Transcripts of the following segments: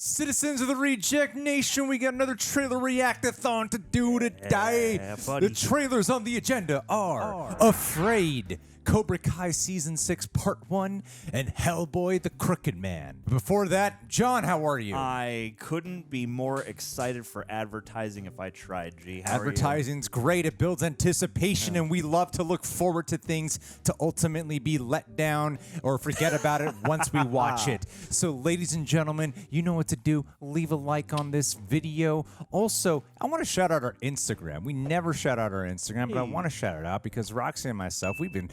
Citizens of the Reject Nation, we got another trailer react-a-thon to do today. The trailers on the agenda are Afraid, Cobra Kai Season 6 Part 1, and Hellboy the Crooked Man. Before that, John, how are you? I couldn't be more excited for advertising if I tried, G. How Advertising's great. It builds anticipation, and we love to look forward to things to ultimately be let down or forget about it once we watch it. So, ladies and gentlemen, you know what to do. Leave a like on this video. Also, I want to shout out our Instagram. We never shout out our Instagram, but I want to shout it out because Roxy and myself, we've been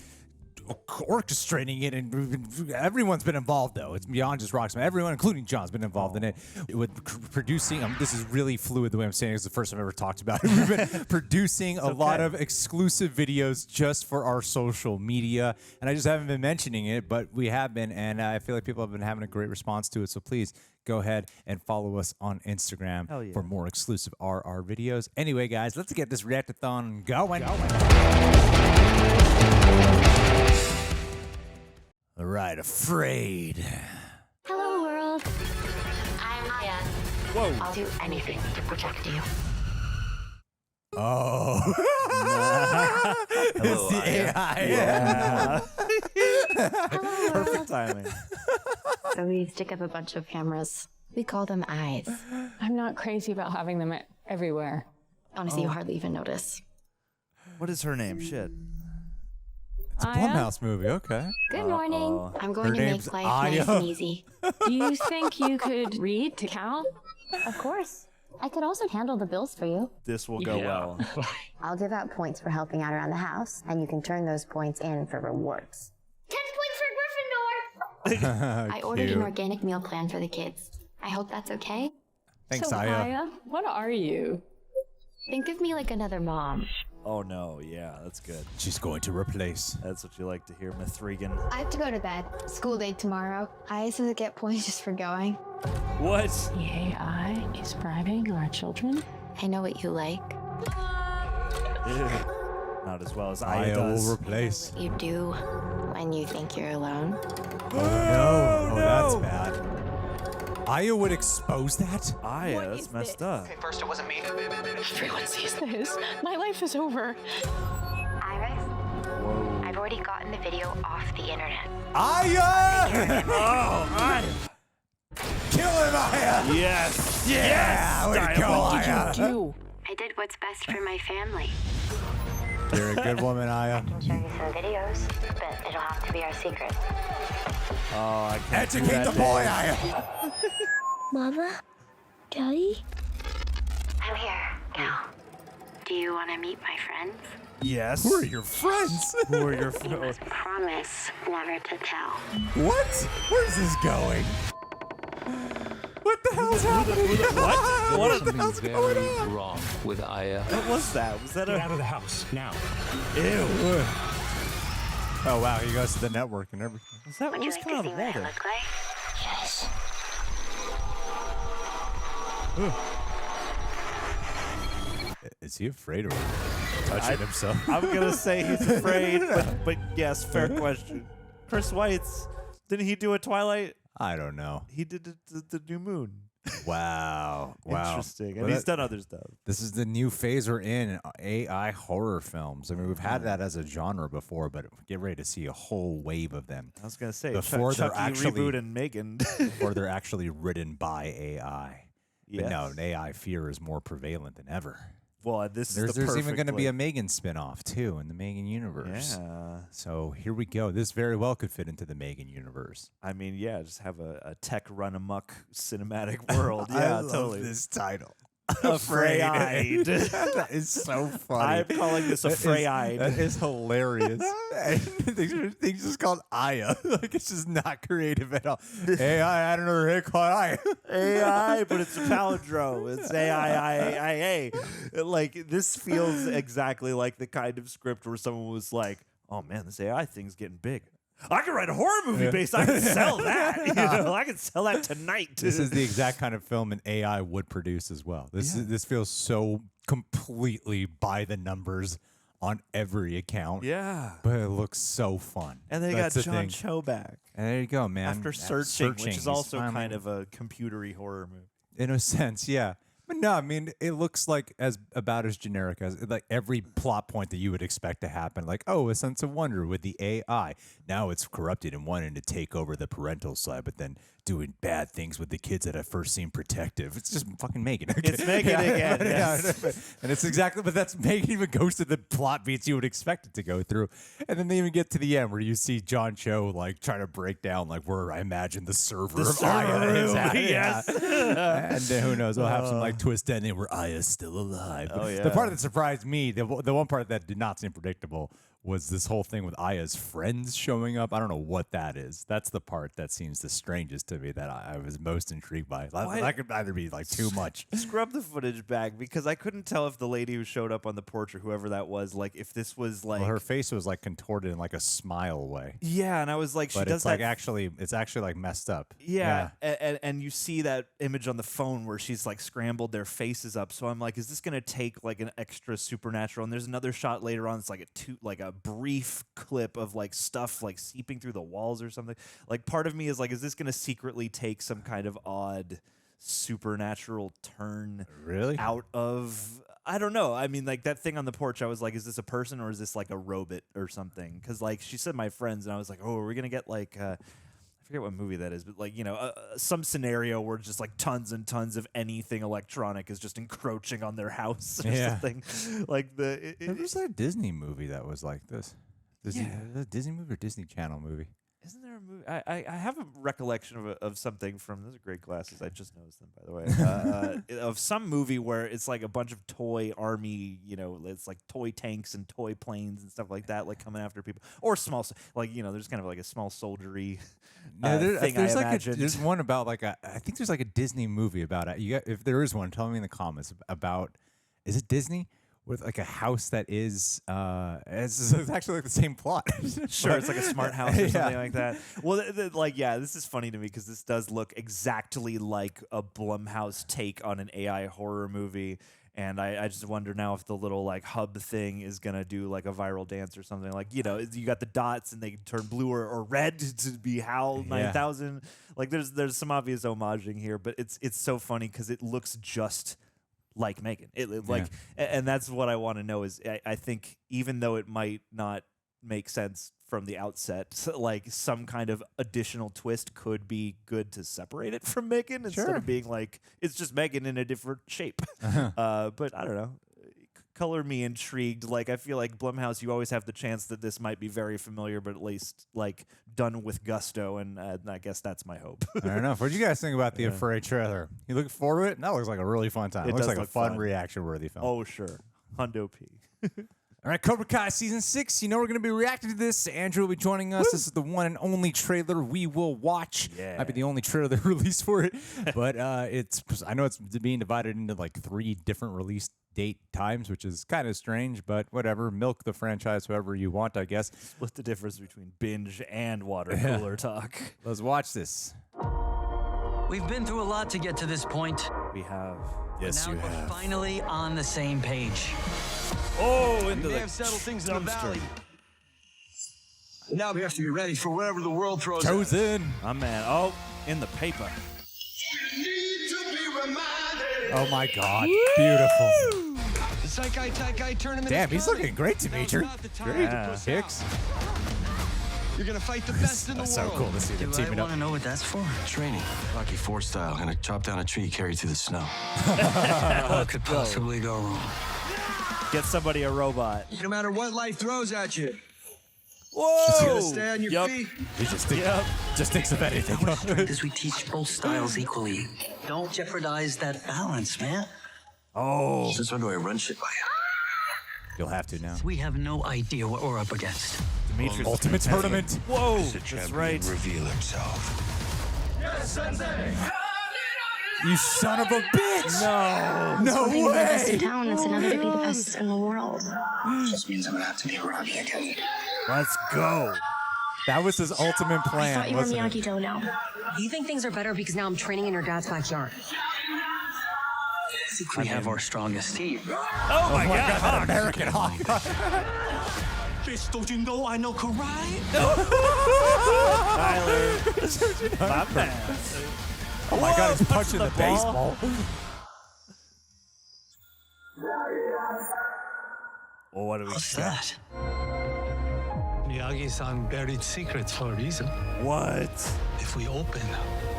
orchestrating it, and everyone's been involved, though. It's beyond just Roxman. Everyone, including John's been involved in it with producing. This is really fluid the way I'm saying it. It's the first time I've ever talked about it. We've been producing a lot of exclusive videos just for our social media, and I just haven't been mentioning it, but we have been, and I feel like people have been having a great response to it, so please go ahead and follow us on Instagram for more exclusive RR videos. Anyway, guys, let's get this react-a-thon going. All right, Afraid. Hello, world. I'm Maya. Whoa. I'll do anything to protect you. Oh. It's the AI. Yeah. Hello, Perfect world. timing. So we stick up a bunch of cameras. We call them eyes. I'm not crazy about having them everywhere. Honestly, you hardly even notice. What is her name? Shit. It's a Blumhouse movie, okay. Good morning. I'm going Her to name's make life Aya. nice and easy. Do you think you could read to count? Of course. I could also handle the bills for you. This will go well. I'll give out points for helping out around the house, and you can turn those points in for rewards. 10 points for Gryffindor! I ordered an organic meal plan for the kids. I hope that's okay. Thanks, So, Aya. what are you? Think of me like another mom. Oh no, yeah, that's good. She's going to replace. That's what you like to hear, Mithrigan. I have to go to bed. School day tomorrow. I doesn't get points just for going. What? The AI is bribing our children? I know what you like. Not as well as Aya Aya does. will replace. You do when you think you're alone. Oh, no. Oh, that's bad. Aya would expose that? Aya, that's messed up. First, it wasn't me. Everyone sees this. My life is over. Iris, Whoa. I've already gotten the video off the internet. Aya! Oh, Aya! Kill him, Aya! Yes! Yeah! Way to go, Aya! You. I did what's best for my family. You're a good woman, Aya. I'll show you some videos, but it'll have to be our secret. Oh, I can't do Educate that the boy, name. Aya! Mama? Daddy? I'm here, Cal. Do you want to meet my friends? Yes. Who are your friends? Who are your You friends? must promise never to tell. What? Where's this going? What the hell's happening? What? What? the hell's going very on? wrong with Aya. What was that? Was that Get a... out of the house, now. Ew. Oh, wow. He goes to the network and everything. Was that Would what you was like to coming see out what of I there? look like? Yes. Is he afraid of touching himself? I'm gonna say he's afraid, but yes, fair question. Chris Weitz, didn't he do a Twilight? I don't know. He did the New Moon. Wow. Wow. Interesting. And Well, he's done other stuff. This is the new phase we're in, AI horror films. I mean, we've had that as a genre before, but get ready to see a whole wave of them I was gonna say Before they're Chucky actually- reboot and Megan. before they're actually written by AI. But no, Yes. AI fear is more prevalent than ever. Well, this There's is the even going to be a perfect, Megan spinoff, too, in the Megan universe. Yeah. So here we go. This very well could fit into the Megan universe. I mean, yeah, just have a tech run amok cinematic world. Yeah, I love totally. this title. Afraid. That is so funny. I'm calling this Afraid. That is hilarious. Things just called Aya. Like, it's just not creative at all. AI had another hit called Aya. AI, but it's a palindrome. It's AI. Like, this feels exactly like the kind of script where someone was like, oh man, this AI thing's getting big. I can write a horror movie based. I can sell that. You know, I can sell that tonight. This is the exact kind of film an AI would produce as well. This feels so completely by the numbers on every account. Yeah. But it looks so fun. And they That's got the John thing. Cho back. And there you go, man. After searching, which is he's also finally- kind of a computery horror movie. in a sense, yeah. But no, I mean, it looks like about as generic as like every plot point that you would expect to happen. Like, oh, a sense of wonder with the AI. Now it's corrupted and wanting to take over the parental side, but then doing bad things with the kids that at first seem protective. It's just fucking Megan. It's Megan again. Yes. And it's exactly, but that's Megan even goes to the plot beats you would expect it to go through. And then they even get to the end where you see John Cho like trying to break down like where I imagine the server of Aya is at. Yes. And then who knows? We'll have some like twist ending where Aya's still alive. Oh, yeah. The part that surprised me, the one part that did not seem predictable, was this whole thing with Aya's friends showing up. I don't know what that is. That's the part that seems the strangest to me that I was most intrigued by. That could either be like too much. Scrub the footage back because I couldn't tell if the lady who showed up on the porch or whoever that was, like if this was like Well, her face was like contorted in like a smile way. Yeah, and I was like, she But does it's like that. it's actually like messed up. Yeah, and you see that image on the phone where she's like scrambled their faces up. So I'm like, is this gonna take like an extra supernatural? And there's another shot later on. It's like a brief clip of like stuff like seeping through the walls or something. Like part of me is like, is this gonna secretly take some kind of odd supernatural turn? Really? Out of. I don't know. I mean, like that thing on the porch, I was like, is this a person or is this like a robot or something? Because like she said, my friends, and I was like, oh, are we gonna get like. I forget what movie that is, but like, you know, some scenario where just like tons and tons of anything electronic is just encroaching on their house or something. Like there was a Disney movie that was like this. A Disney movie or Disney Channel movie? Isn't there a movie? I have a recollection of something from, those are great glasses. I just noticed them, by the way. Of some movie where it's like a bunch of toy army, you know, it's like toy tanks and toy planes and stuff like that, like coming after people. Or small, like, you know, there's kind of like a small soldiery thing, there's I like imagined. there's one about like I think there's like a Disney movie about it. If there is one, tell me in the comments about, is it Disney? With like a house that is, it's actually like the same plot. Sure, it's like a smart house or something like that. Well, this is funny to me because this does look exactly like a Blumhouse take on an AI horror movie. And I just wonder now if the little like hub thing is gonna do like a viral dance or something. Like, you know, you got the dots and they turn blue or red to be HAL 9000. Like there's some obvious homaging here, but it's so funny because it looks just like Megan. And that's what I want to know is I think even though it might not make sense from the outset, like some kind of additional twist could be good to separate it from Megan instead of being like it's just Megan in a different shape. But I don't know. Color me intrigued. Like I feel like Blumhouse, you always have the chance that this might be very familiar, but at least like done with gusto, and I guess that's my hope. I don't know. What did you guys think about the Afraid trailer? You looking forward to it? That looks like a really fun time. It looks like a fun reaction-worthy film. Oh sure, Hundo P. All right, Cobra Kai Season 6. You know we're going to be reacting to this. Andrew will be joining us. This is the one and only trailer we will watch. Yeah. Might be the only trailer they released for it. But I know it's being divided into like 3 different release date times, which is kind of strange, but whatever. Milk the franchise however you want, I guess. Split the difference between binge and water cooler talk. Let's watch this. We've been through a lot to get to this point. We have. Yes, now you we're have. finally on the same page. Oh, into We the have settled things in the dumpster. valley. Now we have to be ready for whatever the world throws at us. Chosen. Oh man. Oh, in the paper. Oh my God. Beautiful. The Saikai tournament. Damn, is he's coming. looking great, Demetri. Now's not the time Great. to puss Kicks. out. You're gonna fight the best in the That's world. so cool to see them Do I teaming up. want to know what that's for? Training, Rocky IV style, and a chop down a tree carried through the snow. What could possibly go wrong? Get somebody a robot. No matter what life throws at you, Whoa! you gotta stay on your feet. He just thinks of anything. Because we teach both styles equally. Don't jeopardize that balance, man. Oh, Since when do I run shit by you? You'll have to now. We have no idea what we're up against. Demetri's Ultimate tournament. Whoa, that's right. Reveal himself. You son of a bitch! No. No way! town, it's another to be the best in the world. Just means I'm gonna have to be around you again. Let's go. That was his ultimate I plan, thought you were wasn't it? Miyagi-Do now. You think things are better because now I'm training in your dad's backyard? We have our strongest team. Oh my God, American Hawk. Don't you know I know karate? Tyler. My man. Oh my God, he's punching the ball. baseball. Well, what do we What's got? that? Miyagi-san buried secrets for a reason. What? If we open,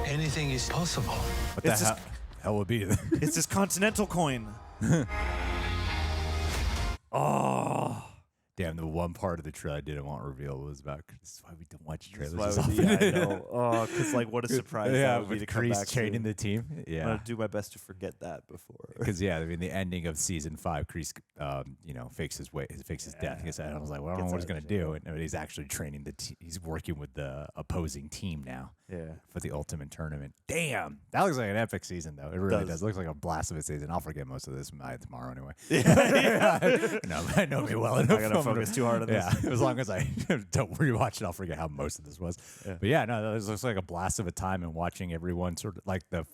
anything is possible. What the It's just- hell would be? It's this Continental coin. Oh. Damn, the one part of the trailer I didn't want revealed was about. This is why we don't watch trailers. Why as would often. I know. Oh, because like what a surprise Yeah, that would be to with come Kreese back training to. the team. I'm Yeah, gonna do my best to forget that before. because yeah, I mean the ending of season 5, Kreese, fakes his death. Because I was like, well, I don't know what he's gonna do, and he's actually training the. He's working with the opposing team now. Yeah. For the ultimate tournament. Damn, that looks like an epic season though. It really does. It looks like a blast of a season. I'll forget most of this by tomorrow anyway. No, I know me well enough. I gotta focus too hard on this. Yeah, as long as I don't rewatch it, I'll forget how most of this was. Yeah. But yeah, no, this looks like a blast of a time, and watching everyone sort of like the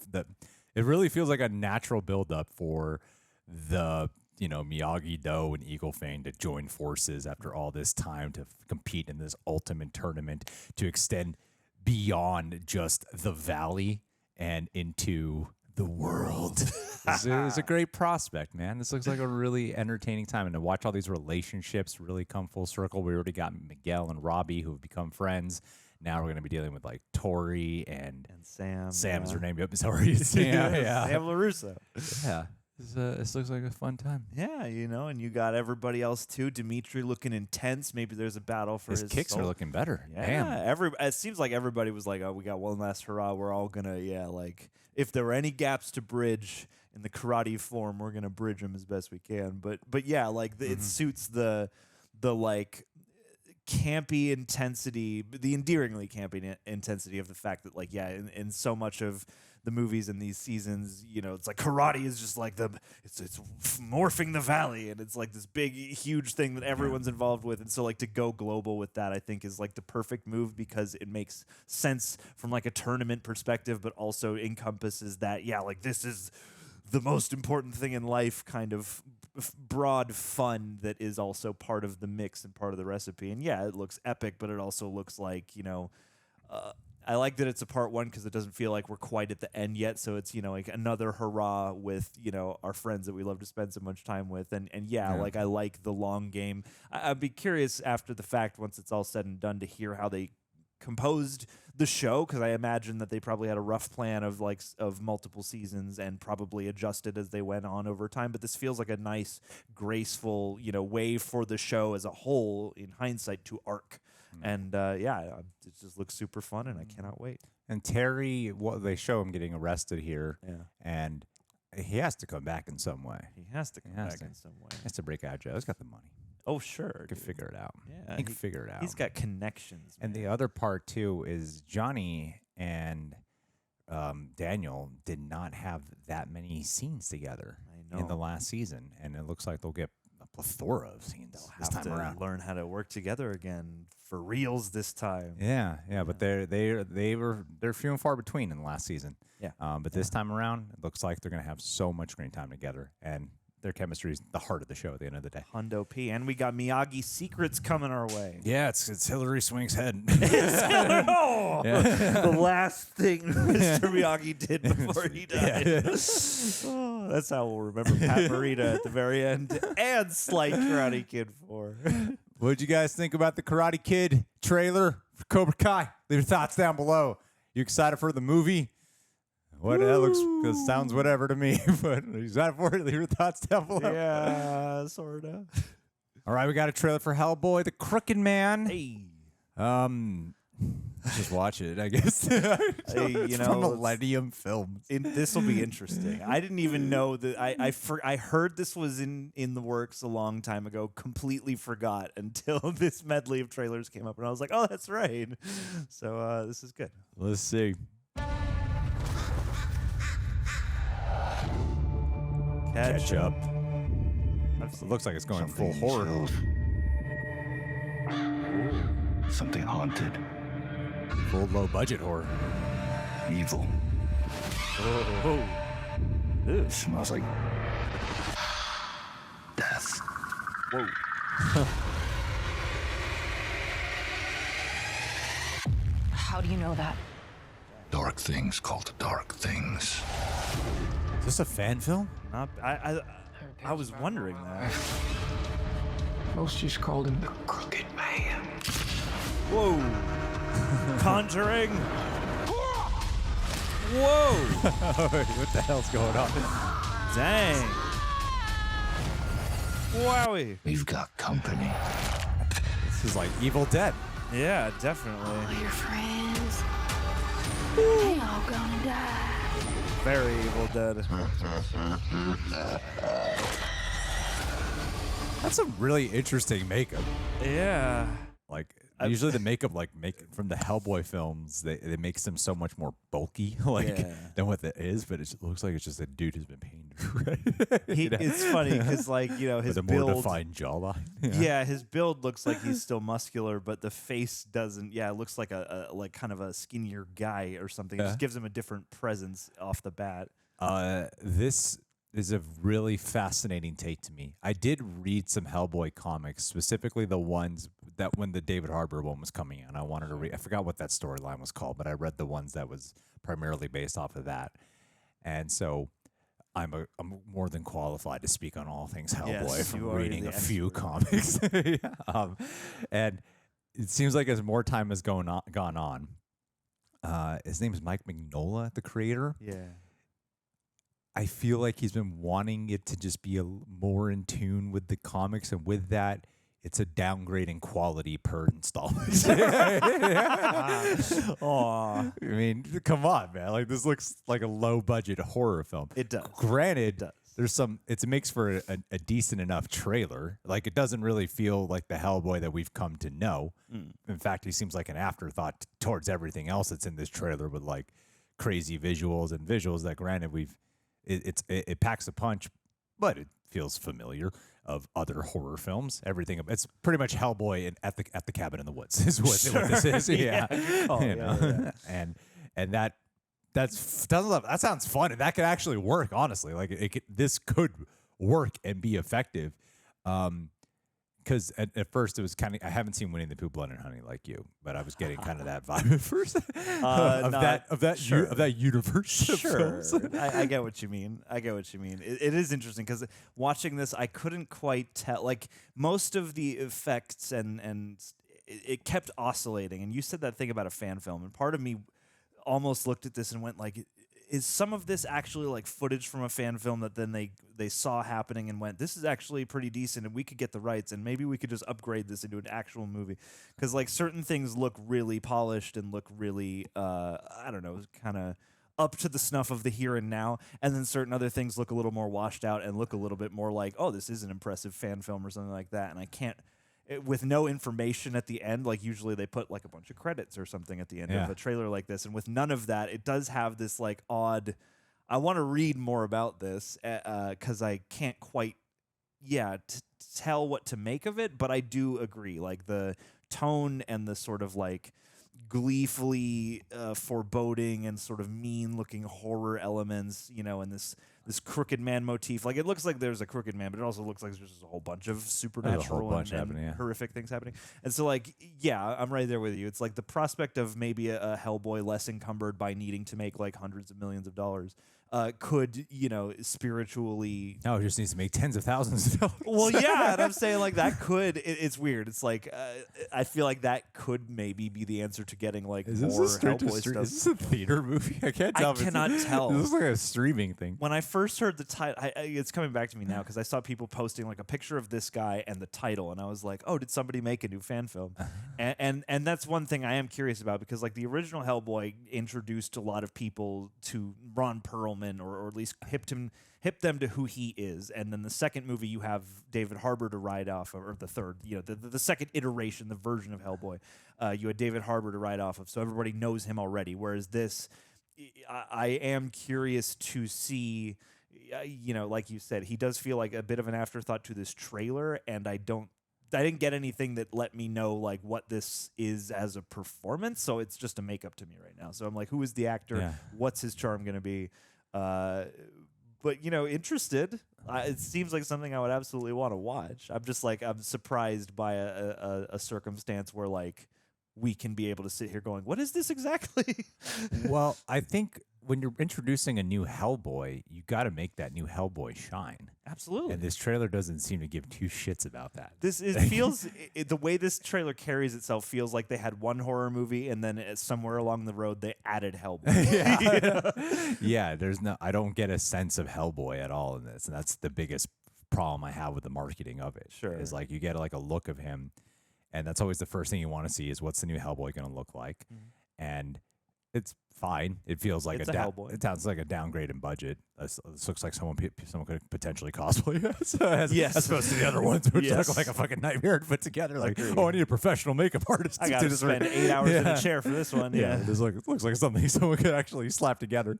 it really feels like a natural buildup for the Miyagi-Do and Eagle Fang to join forces after all this time to compete in this ultimate tournament to extend beyond just the valley and into the world. It's a great prospect, man. This looks like a really entertaining time. And to watch all these relationships really come full circle. We already got Miguel and Robby who have become friends. Now we're going to be dealing with like Tory and Sam. Sam's her name. Yep, sorry. Sam, yeah. Sam LaRusso. Yeah. This looks like a fun time. Yeah, and you got everybody else too. Demetri looking intense. Maybe there's a battle for his kicks soul. are looking better. Yeah, Damn. it seems like everybody was like, "Oh, we got one last hurrah. We're all gonna, like if there were any gaps to bridge in the karate form, we're gonna bridge them as best we can." But yeah, like it suits the like campy intensity, the endearingly campy intensity of the fact that like in so much of the movies in these seasons, it's like karate is just like it's morphing the valley, and it's like this big huge thing that everyone's involved with, and so like to go global with that I think is like the perfect move because it makes sense from like a tournament perspective, but also encompasses that like this is the most important thing in life kind of broad fun that is also part of the mix and part of the recipe. And yeah, it looks epic, but it also looks like I like that it's a part one because it doesn't feel like we're quite at the end yet. So it's, like another hurrah with, our friends that we love to spend so much time with. And like I like the long game. I'd be curious after the fact, once it's all said and done, to hear how they composed the show, because I imagine that they probably had a rough plan of multiple seasons and probably adjusted as they went on over time. But this feels like a nice, graceful, way for the show as a whole, in hindsight, to arc. And it just looks super fun, and I cannot wait. And Terry, they show him getting arrested here, and he has to come back in some way. He has to come back in some way. He has to break out of jail. He's got the money. Oh, sure. He can figure it out. Yeah, he can figure it out. He's got connections. And the other part, too, is Gianni and Daniel did not have that many scenes together in the last season, and it looks like they'll get a plethora of scenes this time around. Learn how to work together again for reals this time. Yeah, but they're few and far between in the last season. Yeah. But this time around, it looks like they're going to have so much screen time together, and their chemistry is the heart of the show at the end of the day. Hundo P. And we got Miyagi secrets coming our way. Yeah, it's Hillary Swank's head. The last thing Mr. Miyagi did before he died. That's how we'll remember Pat Morita at the very end, and Slight Karate Kid 4. What'd you guys think about the Karate Kid trailer for Cobra Kai? Leave your thoughts down below. You excited for the movie? What that sounds whatever to me, but are you excited for it? Leave your thoughts down below. Yeah, sort of. All right, we got a trailer for Hellboy, the Crooked Man. Hey. Just watch it, I guess. It's from Millennium Films. This will be interesting. I didn't even know that. I heard this was in the works a long time ago. Completely forgot until this medley of trailers came up, and I was like, "Oh, that's right." So this is good. Let's see. Catch up. It looks like it's going full horror. Something haunted. Full low budget horror. Evil. Oh. Ew. It smells like death. Whoa. How do you know that? Dark things called dark things. Is this a fan film? I was wondering that. Most just called him the Crooked Man. Whoa. Conjuring. Whoa. What the hell's going on? Dang. Wowie. We've got company. This is like Evil Dead. Yeah, definitely. All your friends, they all gonna die. Very Evil Dead. That's a really interesting makeup. Yeah. Like usually the makeup from the Hellboy films, they makes them so much more bulky than what that is, but it looks like it's just a dude who's been painted red. It's funny because his with a build, more defined jawline. yeah, his build looks like he's still muscular, but the face doesn't. Yeah, it looks like a kind of a skinnier guy or something. It just gives him a different presence off the bat. This is a really fascinating take to me. I did read some Hellboy comics, specifically the ones that when the David Harbour one was coming out. I wanted to read. I forgot what that storyline was called, but I read the ones that was primarily based off of that. And so I'm more than qualified to speak on all things Hellboy from reading a few comics. And it seems like as more time has gone on, his name is Mike Mignola, the creator. Yeah. I feel like he's been wanting it to just be more in tune with the comics, and with that, it's a downgrade in quality per installment. Aw. I mean, come on, man! Like this looks like a low budget horror film. It does. Granted, It does. there's some. It makes for a decent enough trailer. Like it doesn't really feel like the Hellboy that we've come to know. In fact, he seems like an afterthought towards everything else that's in this trailer with like crazy visuals that, granted, it packs a punch, but it feels familiar of other horror films. Everything, it's pretty much Hellboy at the cabin in the woods is what this is. Yeah, and that sounds fun, and that could actually work. Honestly, like this could work and be effective. Because at first it was kind of, I haven't seen Winnie the Pooh, Blood and Honey like you, but I was getting kind of that vibe at first of that universe. Of Sure, films. I get what you mean. It is interesting because watching this, I couldn't quite tell. Like most of the effects and it kept oscillating. And you said that thing about a fan film, and part of me almost looked at this and went like, is some of this actually like footage from a fan film that then they saw happening and went, this is actually pretty decent and we could get the rights and maybe we could just upgrade this into an actual movie? Because like certain things look really polished and look really I don't know, kind of up to the snuff of the here and now, and then certain other things look a little more washed out and look a little bit more like, oh, this is an impressive fan film or something like that. And I can't, with no information at the end, like usually they put like a bunch of credits or something at the end of a trailer like this, and with none of that, it does have this like odd, I want to read more about this because I can't quite tell what to make of it, but I do agree, like the tone and the sort of like gleefully foreboding and sort of mean looking horror elements, you know, and this crooked man motif. Like it looks like there's a crooked man, but it also looks like there's just a whole bunch of supernatural and horrific things happening. And so like, yeah, I'm right there with you. It's like the prospect of maybe a Hellboy less encumbered by needing to make like hundreds of millions of dollars could, you know, spiritually... No, it just needs to make tens of thousands of dollars. Well, yeah, and I'm saying like that could... It's weird. It's like, I feel like that could maybe be the answer to getting like more Hellboy stuff. Is this a theater movie? I can't tell. I cannot tell. This looks like a streaming thing. When I first heard the title, it's coming back to me now because I saw people posting like a picture of this guy and the title, and I was like, oh, did somebody make a new fan film? and that's one thing I am curious about, because like the original Hellboy introduced a lot of people to Ron Perlman, or at least hip them to who he is. And then the second movie, you have David Harbour to ride off of, or the third, you know, the second iteration, the version of Hellboy, you had David Harbour to ride off of, so everybody knows him already. Whereas this, I am curious to see, you know, like you said, he does feel like a bit of an afterthought to this trailer, and I didn't get anything that let me know like what this is as a performance, so it's just a makeup to me right now. So I'm like, who is the actor? Yeah. What's his charm going to be? But but interested. It seems like something I would absolutely want to watch. I'm just like, I'm surprised by a circumstance where like we can be able to sit here going, what is this exactly? Well, I think when you're introducing a new Hellboy, you got to make that new Hellboy shine. Absolutely. And this trailer doesn't seem to give two shits about that. The way this trailer carries itself feels like they had one horror movie and then somewhere along the road they added Hellboy. Yeah, I don't get a sense of Hellboy at all in this, and that's the biggest problem I have with the marketing of it. Sure. Is like you get like a look of him, and that's always the first thing you want to see is what's the new Hellboy going to look like, and it's fine. It feels like It's a Hellboy. It sounds like a downgrade in budget. This looks like someone could potentially cosplay as Yes. as opposed to the other ones, which Yes. look like a fucking nightmare to put together. Like, Agreed. I need a professional makeup artist. I to got do to this spend 8 hours in a chair for this one. Yeah, it looks like something someone could actually slap together.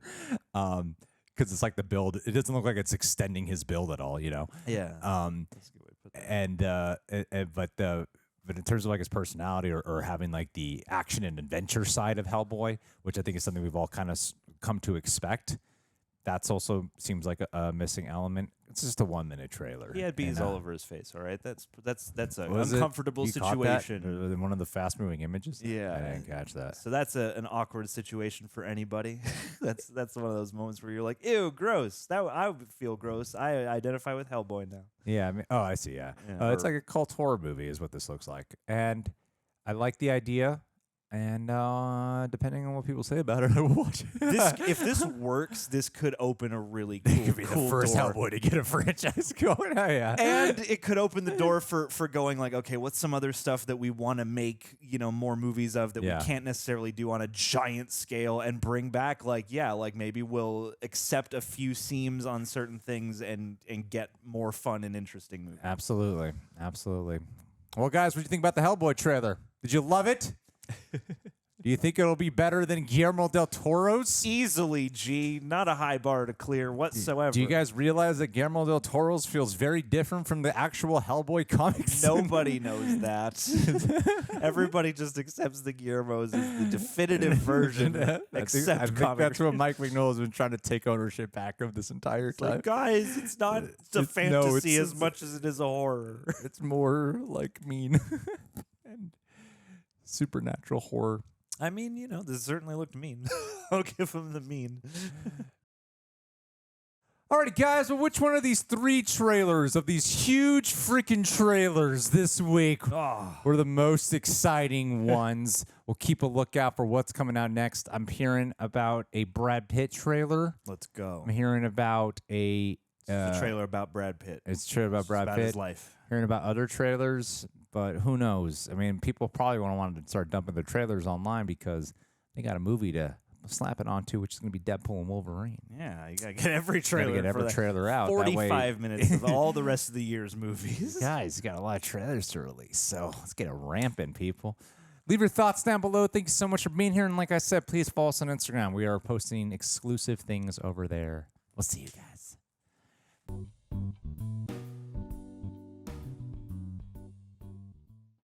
Because it's like the build. It doesn't look like it's extending his build at all. Yeah. That's a good way to put that. But in terms of like his personality or having like the action and adventure side of Hellboy, which I think is something we've all kind of come to expect, that's also seems like a missing element. It's just a 1-minute trailer. He had bees And, all over his face. All right, that's an was it? uncomfortable You caught that situation. in one of the fast moving images. Yeah, I didn't catch that. So that's an awkward situation for anybody. that's one of those moments where you're like, ew, gross. That I would feel gross. I identify with Hellboy now. Yeah, I mean, I see. Yeah, it's like a cult horror movie, is what this looks like, and I like the idea. And depending on what people say about it, I will watch it. If this works, this could open a really cool, could be the first door. Hellboy to get a franchise going. Oh, yeah. And it could open the door for going like, okay, what's some other stuff that we want to make, more movies of that we can't necessarily do on a giant scale and bring back like maybe we'll accept a few seams on certain things and get more fun and interesting movies. Absolutely. Well, guys, what do you think about the Hellboy trailer? Did you love it? Do you think it'll be better than Guillermo del Toro's? Easily, G. Not a high bar to clear whatsoever. Do you guys realize that Guillermo del Toro's feels very different from the actual Hellboy comics? Nobody knows that. Everybody just accepts the Guillermo's as the definitive version. I Except think comic that's what Mike Mignola has been trying to take ownership back of this entire time. Like, guys, it's not a fantasy as much as it is a horror. It's more like mean and supernatural horror. I mean, this certainly looked mean. I'll give him the mean. Alrighty, guys, well, which one of these 3 trailers, of these huge freaking trailers this week, were the most exciting ones? We'll keep a lookout for what's coming out next. I'm hearing about a Brad Pitt trailer. Let's go. I'm hearing about It's a trailer about Brad Pitt. It's a trailer about Brad about Pitt. his life. Hearing about other trailers, but who knows? I mean, people probably want to start dumping their trailers online because they got a movie to slap it onto, which is going to be Deadpool and Wolverine. Yeah, you got to get every trailer. Get every trailer out. 45 minutes of all the rest of the year's movies. Guys, you got a lot of trailers to release, so let's get it ramping, people. Leave your thoughts down below. Thank you so much for being here. And like I said, please follow us on Instagram. We are posting exclusive things over there. We'll see you guys.